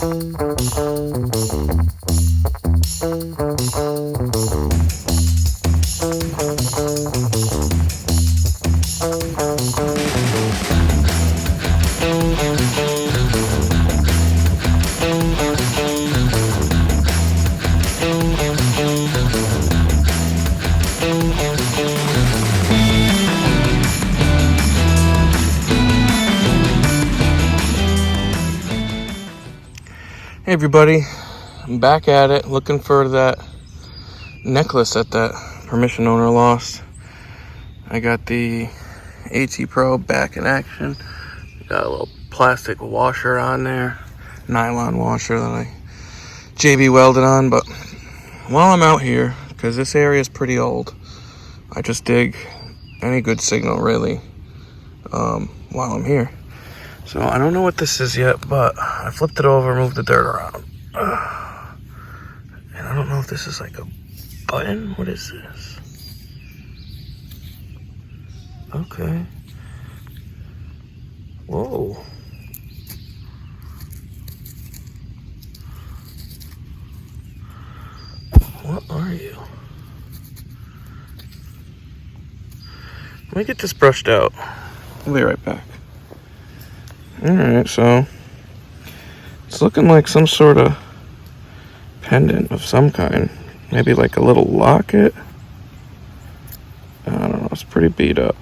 Hey everybody, I'm back at it looking for that necklace that permission owner lost. I got the AT Pro back in action. Got a little plastic washer on there, nylon washer that I JB welded on. But while I'm out here, because this area is pretty old, I just dig any good signal really while I'm here. So I don't know what this is yet, but I flipped it over, moved the dirt around. And I don't know if this is like a button. What is this? Okay. Whoa. What are you? Let me get this brushed out. I'll be right back. Alright, so it's looking like some sort of pendant of some kind. Maybe like a little locket. I don't know, it's pretty beat up.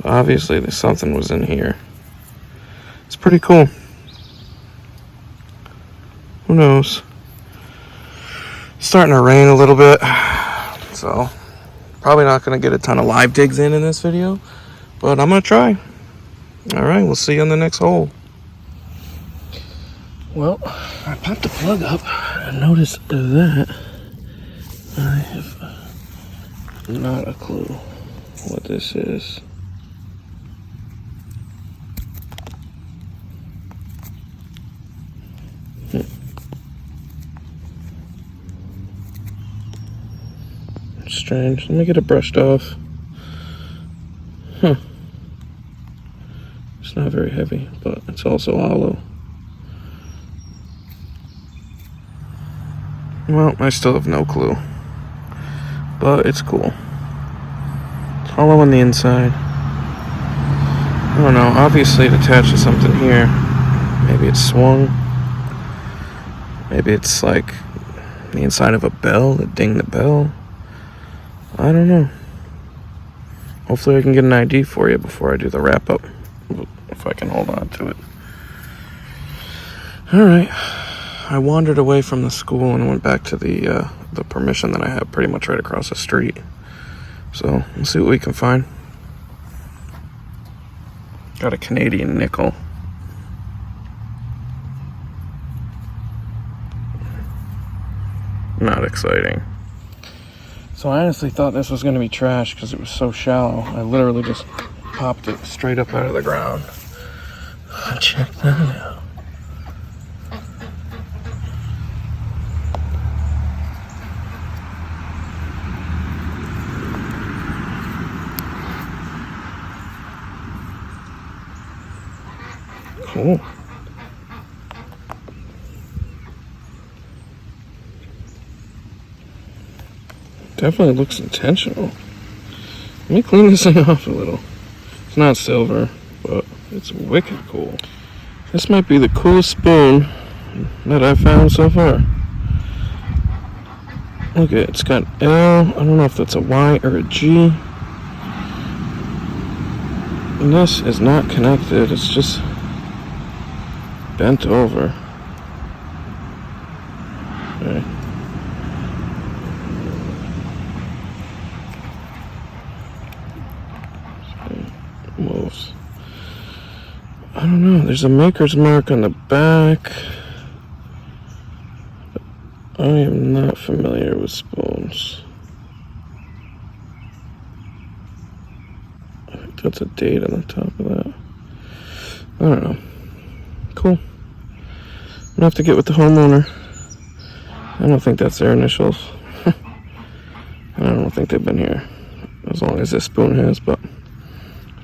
Obviously, something was in here. It's pretty cool. Who knows? It's starting to rain a little bit, so probably not going to get a ton of live digs in this video, but I'm going to try. Alright, we'll see you on the next hole. Well, I popped the plug up and noticed that I have not a clue what this is. Strange. Let me get it brushed off. It's not very heavy, but it's also hollow. Well, I still have no clue, but it's cool. It's hollow on the inside. I don't know, obviously it attached to something here. Maybe it's swung. Maybe it's like the inside of a bell that dinged the bell. I don't know. Hopefully I can get an ID for you before I do the wrap up, if I can hold on to it. Alright. I wandered away from the school and went back to the permission that I have pretty much right across the street. So, we'll see what we can find. Got a Canadian nickel. Not exciting. So I honestly thought this was going to be trash because it was so shallow. I literally just popped it straight up out of the ground. Check that out. Cool. Definitely looks intentional. Let me clean this thing off a little. It's not silver, but it's wicked cool. This might be the coolest spoon that I've found so far. Look at it, it's got L. I don't know if that's a Y or a G. And this is not connected, it's just bent over. Okay. Moves. I don't know, there's a maker's mark on the back. I am not familiar with spoons. I think that's a date on the top of that. I don't know. Cool. I'm gonna have to get with the homeowner. I don't think that's their initials. I don't think they've been here as long as this spoon has, but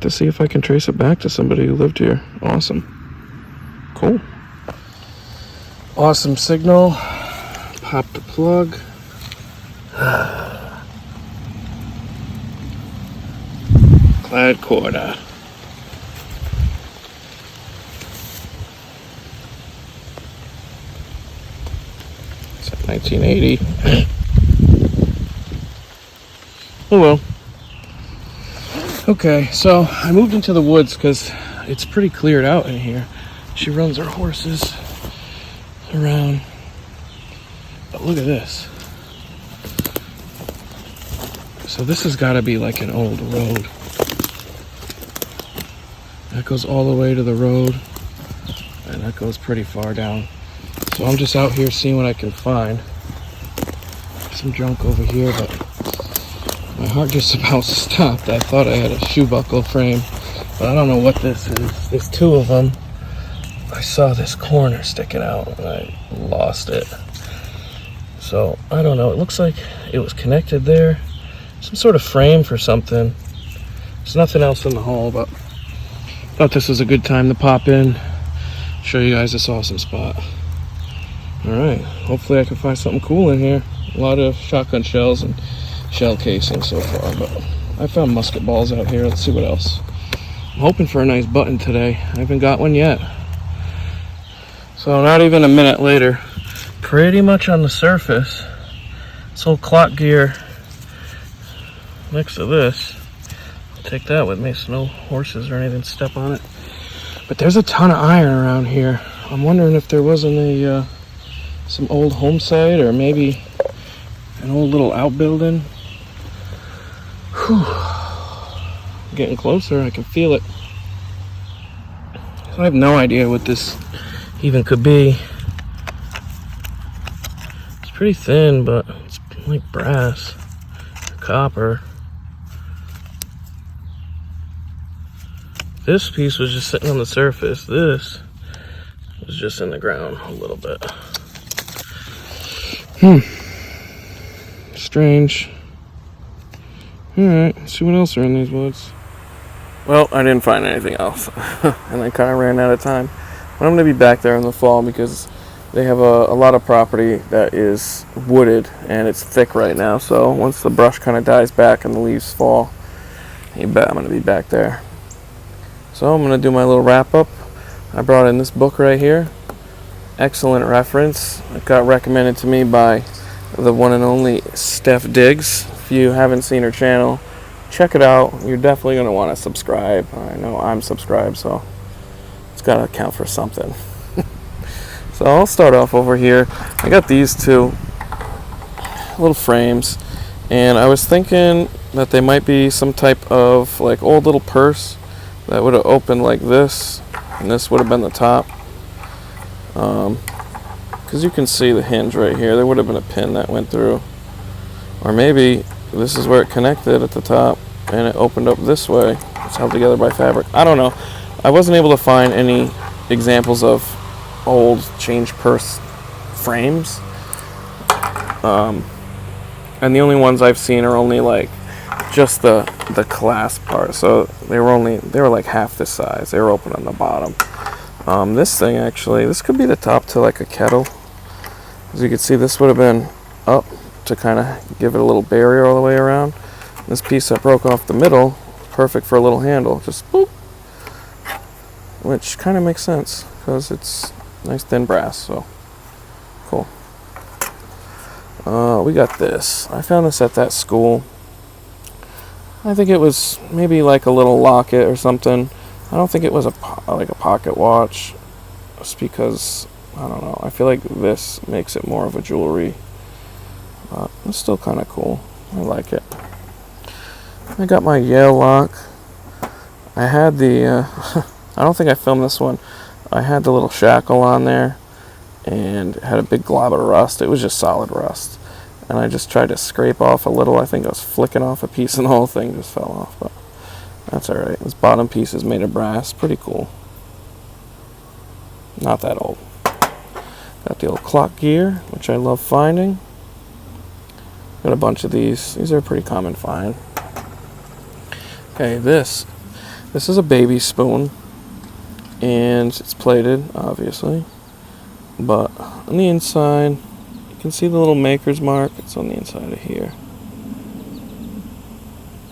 to see if I can trace it back to somebody who lived here. Awesome. Cool. Awesome signal. Pop the plug. Clad quarter. It's at 1980. Oh well. Okay, so I moved into the woods because it's pretty cleared out in here. She runs her horses around. But look at this. So this has got to be like an old road. That goes all the way to the road, and that goes pretty far down. So I'm just out here seeing what I can find. Some junk over here, but my heart just about stopped. I thought I had a shoe buckle frame, but I don't know what this is. There's two of them. I saw this corner sticking out, and I lost it. So I don't know. It looks like it was connected there. Some sort of frame for something. There's nothing else in the hole, but thought this was a good time to pop in, show you guys this awesome spot. Alright, hopefully I can find something cool in here. A lot of shotgun shells and shell casing so far, but I found musket balls out here. Let's see what else. I'm hoping for a nice button today. I haven't got one yet. So not even a minute later, pretty much on the surface, this whole clock gear next to this. Take that with me so no horses or anything step on it. But there's a ton of iron around here. I'm wondering if there wasn't a some old home site or maybe an old little outbuilding. Whew. Getting closer, I can feel it. So I have no idea what this even could be. It's pretty thin, but it's like brass or copper. This piece was just sitting on the surface. This was just in the ground a little bit. Strange. Alright, let's see what else are in these woods. Well, I didn't find anything else. And I kind of ran out of time. But I'm going to be back there in the fall because they have a lot of property that is wooded and it's thick right now. So once the brush kind of dies back and the leaves fall, you bet I'm going to be back there. So I'm going to do my little wrap up. I brought in this book right here. Excellent reference. It got recommended to me by the one and only Steph Diggs. If you haven't seen her channel, check it out. You're definitely going to want to subscribe. I know I'm subscribed, so it's got to count for something. So I'll start off over here. I got these two little frames, and I was thinking that they might be some type of like old little purse that would have opened like this, and this would have been the top. Because you can see the hinge right here. There would have been a pin that went through. Or maybe this is where it connected at the top, and it opened up this way. It's held together by fabric. I don't know. I wasn't able to find any examples of old change purse frames. And the only ones I've seen are only like just the clasp part, so they were like half this size. They were open on the bottom. This thing actually, this could be the top to like a kettle. As you can see, this would have been up to kind of give it a little barrier all the way around. This piece that broke off the middle, perfect for a little handle, just boop, which kind of makes sense because it's nice thin brass. So cool. We got this. I found this at that school. I think it was maybe like a little locket or something. I don't think it was like a pocket watch, just because, I don't know, I feel like this makes it more of a jewelry. It's still kind of cool. I like it. I got my Yale lock. I had the, I don't think I filmed this one. I had the little shackle on there, and it had a big glob of rust. It was just solid rust. And I just tried to scrape off a little. I think I was flicking off a piece and the whole thing just fell off. But that's alright. This bottom piece is made of brass. Pretty cool. Not that old. Got the old clock gear, which I love finding. Got a bunch of these. These are a pretty common find. Okay, this is a baby spoon. And it's plated, obviously. But on the inside, you can see the little maker's mark. It's on the inside of here.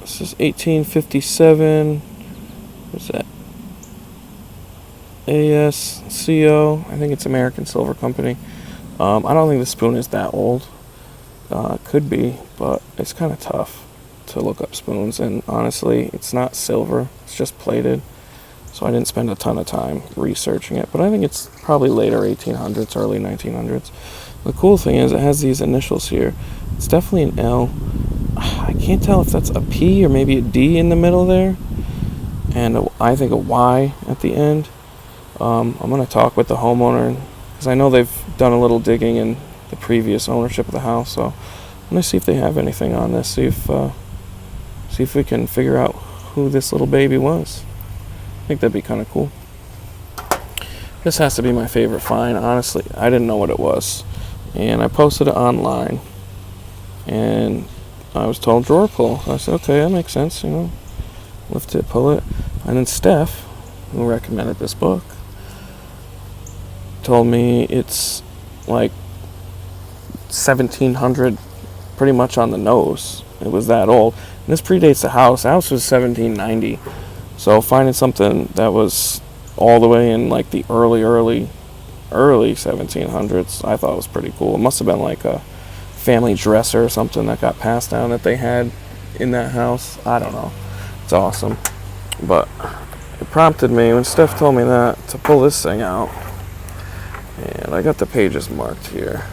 This is 1857. What's that? ASCO. I think it's American Silver Company. I don't think the spoon is that old. Could be, but it's kind of tough to look up spoons. And honestly, it's not silver. It's just plated. So I didn't spend a ton of time researching it. But I think it's probably later 1800s, early 1900s. The cool thing is it has these initials here. It's definitely an L. I can't tell if that's a P or maybe a D in the middle there. And I think a Y at the end. I'm going to talk with the homeowner because I know they've done a little digging in the previous ownership of the house. So I'm going to see if they have anything on this. See if we can figure out who this little baby was. I think that'd be kind of cool. This has to be my favorite find. Honestly, I didn't know what it was. And I posted it online. And I was told drawer pull. I said, okay, that makes sense, you know. Lift it, pull it. And then Steph, who recommended this book, told me it's like 1700, pretty much on the nose. It was that old. And this predates the house. The house was 1790. So finding something that was all the way in like the early 1700s, I thought was pretty cool. It must have been like a family dresser or something that got passed down that they had in that house. I don't know. It's awesome. But it prompted me when Steph told me that to pull this thing out. And I got the pages marked here.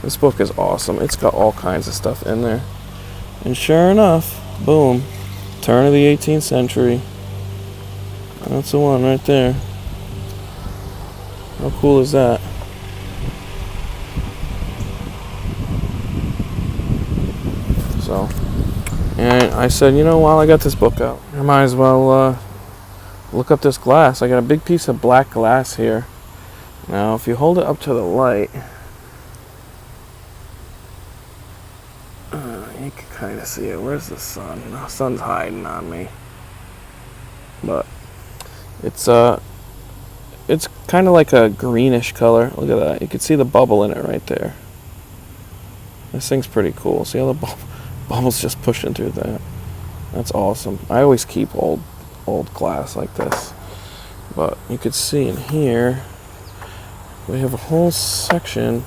This book is awesome. It's got all kinds of stuff in there. And sure enough, boom, turn of the 18th century. That's the one right there. How cool is that? So, and I said, you know, while I got this book out, I might as well look up this glass. I got a big piece of black glass here. Now, if you hold it up to the light, you can kind of see it. Where's the sun? The sun's hiding on me. But it's kind of like a greenish color. Look at that. You can see the bubble in it right there. This thing's pretty cool. See how the bubble's just pushing through that? That's awesome. I always keep old glass like this. But you could see in here, we have a whole section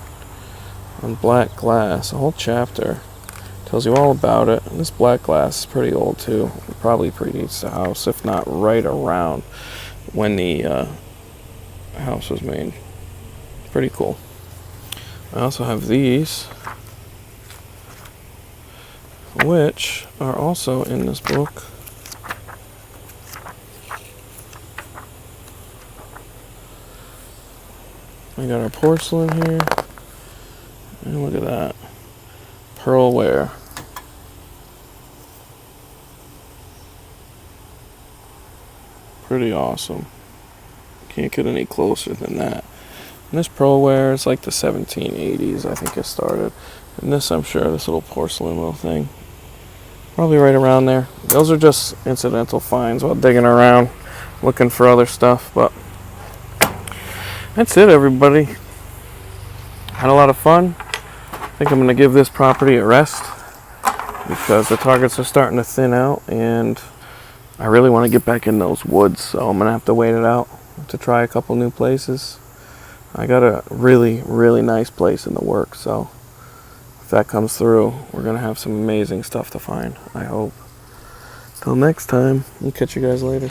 on black glass, a whole chapter. Tells you all about it. And this black glass is pretty old too. It probably predates the house, if not right around when the house was made. Pretty cool. I also have these, which are also in this book. We got our porcelain here. And look at that. Pearlware. Pretty awesome. Can't get any closer than that. And this pearlware is like the 1780s, I think it started. And this, I'm sure, this little porcelain little thing, probably right around there. Those are just incidental finds while digging around, looking for other stuff. But that's it, everybody. Had a lot of fun. I think I'm going to give this property a rest because the targets are starting to thin out, and I really want to get back in those woods, so I'm going to have to wait it out to try a couple new places. I got a really, really nice place in the works, so if that comes through, we're going to have some amazing stuff to find, I hope. Till next time, we'll catch you guys later.